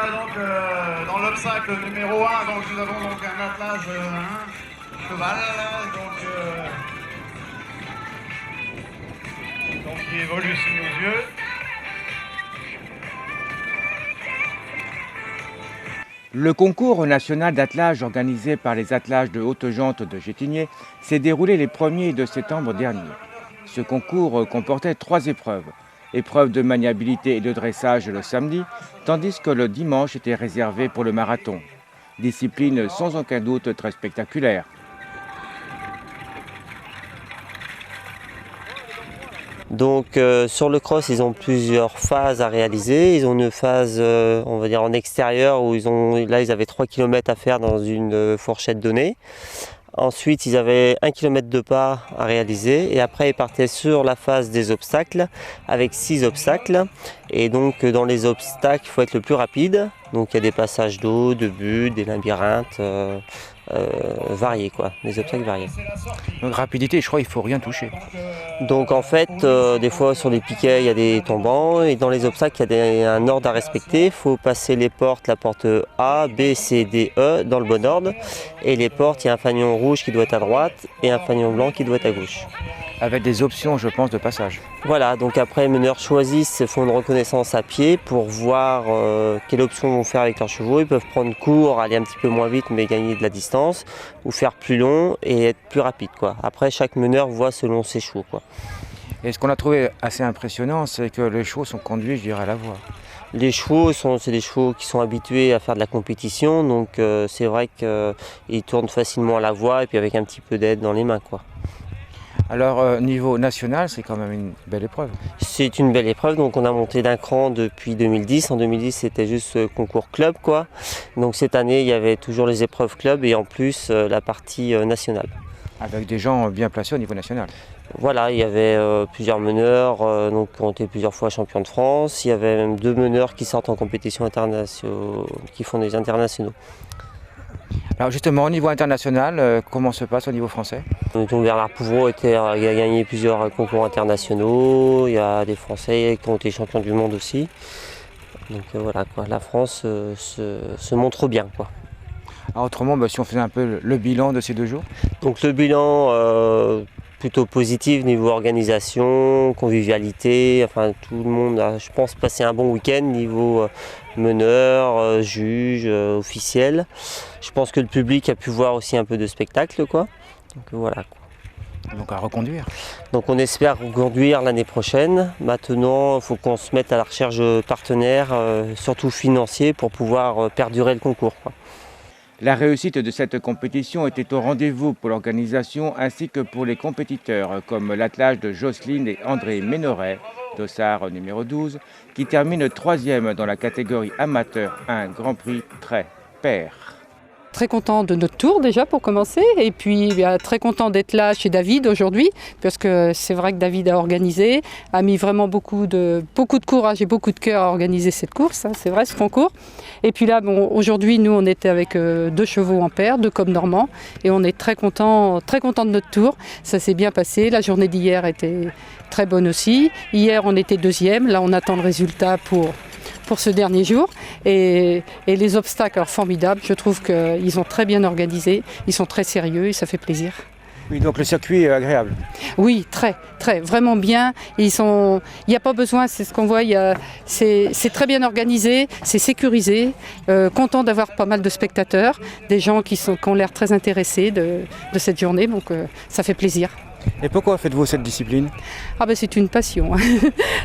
là donc dans l'obstacle numéro 1, donc nous avons donc un attelage cheval, donc qui évolue sous nos yeux. Le concours national d'attelage organisé par les attelages de Haute-Jante de Gétigné s'est déroulé les 1er et 2 septembre dernier. Ce concours comportait 3 épreuves. Épreuve de maniabilité et de dressage le samedi, tandis que le dimanche était réservé pour le marathon. Discipline sans aucun doute très spectaculaire. Donc sur le cross, ils ont plusieurs phases à réaliser. Ils ont une phase, on va dire en extérieur, où ils avaient 3 km à faire dans une fourchette donnée. Ensuite, ils avaient 1 km de pas à réaliser. Et après, ils partaient sur la phase des obstacles, avec 6 obstacles. Et donc dans les obstacles, il faut être le plus rapide. Donc il y a des passages d'eau, de buts, des labyrinthes variés, quoi, des obstacles variés. Donc rapidité, je crois qu'il ne faut rien toucher. Donc en fait, des fois sur les piquets, il y a des tombants, et dans les obstacles, il y a un ordre à respecter. Il faut passer les portes, la porte A, B, C, D, E, dans le bon ordre. Et les portes, il y a un fanion rouge qui doit être à droite et un fanion blanc qui doit être à gauche. Avec des options, je pense, de passage. Voilà, donc après, les meneurs choisissent, font une reconnaissance à pied pour voir quelle option ils vont faire avec leurs chevaux. Ils peuvent prendre court, aller un petit peu moins vite, mais gagner de la distance, ou faire plus long et être plus rapide, quoi. Après, chaque meneur voit selon ses chevaux, quoi. Et ce qu'on a trouvé assez impressionnant, c'est que les chevaux sont conduits, je dirais, à la voie. Les chevaux, c'est des chevaux qui sont habitués à faire de la compétition, donc c'est vrai qu'ils tournent facilement à la voie et puis avec un petit peu d'aide dans les mains, quoi. Alors, niveau national, c'est quand même une belle épreuve. C'est une belle épreuve, donc on a monté d'un cran depuis 2010. En 2010, c'était juste concours club, quoi. Donc cette année, il y avait toujours les épreuves club et en plus la partie nationale. Avec des gens bien placés au niveau national. Voilà, il y avait plusieurs meneurs donc, qui ont été plusieurs fois champions de France. Il y avait même 2 meneurs qui sortent en compétition internationale, qui font des internationaux. Alors justement, au niveau international, comment se passe au niveau français? Donc Bernard Pouvreau a gagné plusieurs concours internationaux. Il y a des Français qui ont été champions du monde aussi. Donc voilà, quoi. La France se montre bien, quoi. Alors, autrement, si on faisait un peu le bilan de ces 2 jours? Donc le bilan plutôt positif niveau organisation, convivialité, enfin tout le monde a, je pense, passé un bon week-end niveau meneur, juge, officiel. Je pense que le public a pu voir aussi un peu de spectacle, quoi. Donc voilà, quoi. Donc à reconduire. Donc on espère reconduire l'année prochaine. Maintenant, il faut qu'on se mette à la recherche de partenaires, surtout financiers, pour pouvoir perdurer le concours, quoi. La réussite de cette compétition était au rendez-vous pour l'organisation ainsi que pour les compétiteurs, comme l'attelage de Jocelyne et André Ménoret, dossard numéro 12, qui termine 3e dans la catégorie amateur, un Grand Prix très pair. Très content de notre tour déjà pour commencer, et puis très content d'être là chez David aujourd'hui, parce que c'est vrai que David a organisé, a mis vraiment beaucoup de courage et beaucoup de cœur à organiser cette course, hein, c'est vrai, ce concours. Et puis là, aujourd'hui, nous on était avec 2 chevaux en paire, 2 comme normands, et on est très content de notre tour. Ça s'est bien passé, la journée d'hier était très bonne aussi. Hier on était 2e, là on attend le résultat pour ce dernier jour, et les obstacles, alors formidables, je trouve qu'ils ont très bien organisé, ils sont très sérieux et ça fait plaisir. Oui, donc le circuit est agréable. Oui, très, vraiment bien. Il n'y a pas besoin, c'est ce qu'on voit, c'est très bien organisé, c'est sécurisé, content d'avoir pas mal de spectateurs, des gens qui ont l'air très intéressés de cette journée, donc ça fait plaisir. Et pourquoi faites-vous cette discipline? C'est une passion.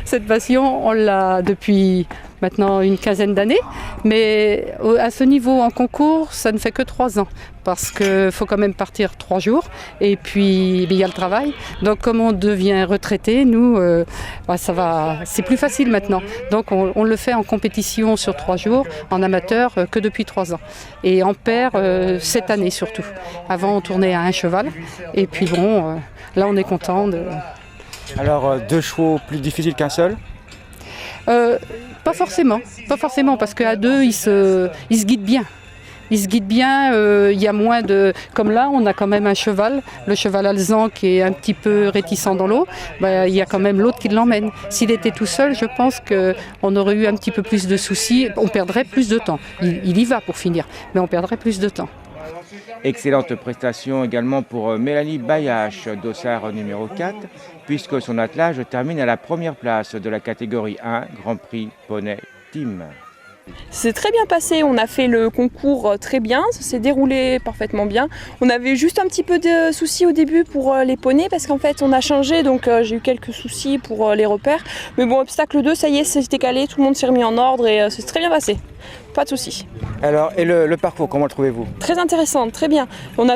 Cette passion, on l'a depuis maintenant une quinzaine d'années, mais à ce niveau en concours, ça ne fait que 3 ans, parce qu'il faut quand même partir 3 jours, et puis il y a le travail. Donc comme on devient retraité, nous, ça va, c'est plus facile maintenant. Donc on le fait en compétition sur 3 jours, en amateur que depuis 3 ans. Et en paire cette année surtout. Avant on tournait à un cheval, et puis là on est content de... Alors 2 chevaux plus difficiles qu'un seul? Pas forcément, parce qu'à 2 ils se guident bien. il se guide bien, il y a moins de... Comme là, on a quand même un cheval, le cheval alezan qui est un petit peu réticent dans l'eau, il y a quand même l'autre qui l'emmène. S'il était tout seul, je pense qu'on aurait eu un petit peu plus de soucis, on perdrait plus de temps. Il y va pour finir, mais on perdrait plus de temps. Excellente prestation également pour Mélanie Bayache, dossard numéro 4, puisque son attelage termine à la première place de la catégorie 1, Grand Prix Poney Team. C'est très bien passé, on a fait le concours très bien, ça s'est déroulé parfaitement bien. On avait juste un petit peu de soucis au début pour les poneys parce qu'en fait on a changé, donc j'ai eu quelques soucis pour les repères. Mais bon, obstacle 2, ça y est, c'était calé, tout le monde s'est remis en ordre et c'est très bien passé. Pas de soucis. Alors, et le parcours, comment le trouvez-vous? Très intéressant, très bien. On a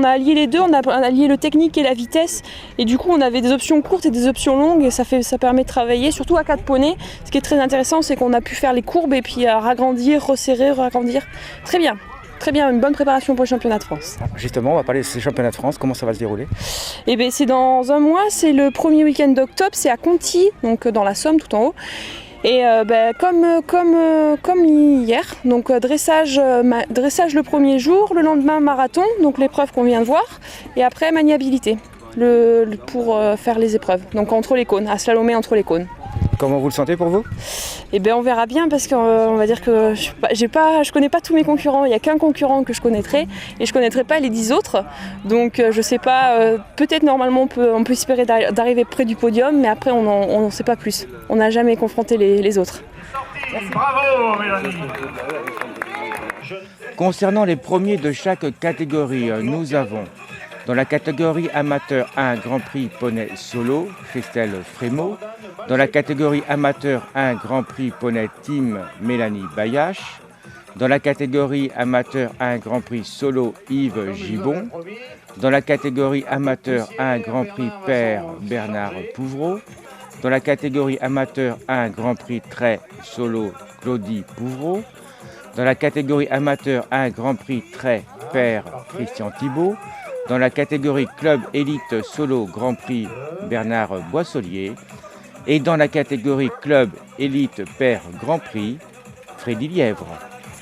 allié les deux, on a allié le technique et la vitesse. Et du coup, on avait des options courtes et des options longues. Et ça permet de travailler, surtout à 4 poneys. Ce qui est très intéressant, c'est qu'on a pu faire les courbes et puis ragrandir, resserrer, ragrandir. Très bien. Très bien, une bonne préparation pour le championnat de France. Justement, on va parler de ces championnats de France. Comment ça va se dérouler? Eh bien, c'est dans un mois, c'est le premier week-end d'octobre. C'est à Conty, donc dans la Somme, tout en haut. Et comme hier, donc dressage le premier jour, le lendemain marathon, donc l'épreuve qu'on vient de voir, et après maniabilité pour faire les épreuves, donc entre les cônes, à slalomer entre les cônes. Comment vous le sentez pour vous? Eh bien on verra bien parce qu'on va dire que je connais pas tous mes concurrents, il n'y a qu'un concurrent que je connaîtrais et je connaîtrais pas les 10 autres. Donc je sais pas, peut-être normalement on peut espérer d'arriver près du podium, mais après on n'en sait pas plus. On n'a jamais confronté les autres. Bravo Mélanie. Concernant les premiers de chaque catégorie, nous avons dans la catégorie amateur 1 Grand Prix Poney Solo, Christelle Frémaux. Dans la catégorie amateur 1 Grand Prix Poney Team, Mélanie Bayache. Dans la catégorie amateur 1 Grand Prix Solo, Yves Gibon. Dans la catégorie amateur 1 Grand Prix Père, Bernard Pouvreau. Dans la catégorie amateur 1 Grand Prix Trait Solo, Claudie Pouvreau. Dans la catégorie amateur 1 Grand Prix Trait Père, Christian Thibault. Dans la catégorie Club Élite Solo Grand Prix, Bernard Boisselier. Et dans la catégorie Club Élite Père Grand Prix, Freddy Lièvre.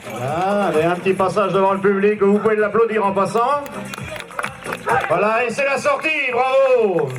Voilà, et un petit passage devant le public, vous pouvez l'applaudir en passant. Voilà, et c'est la sortie, bravo.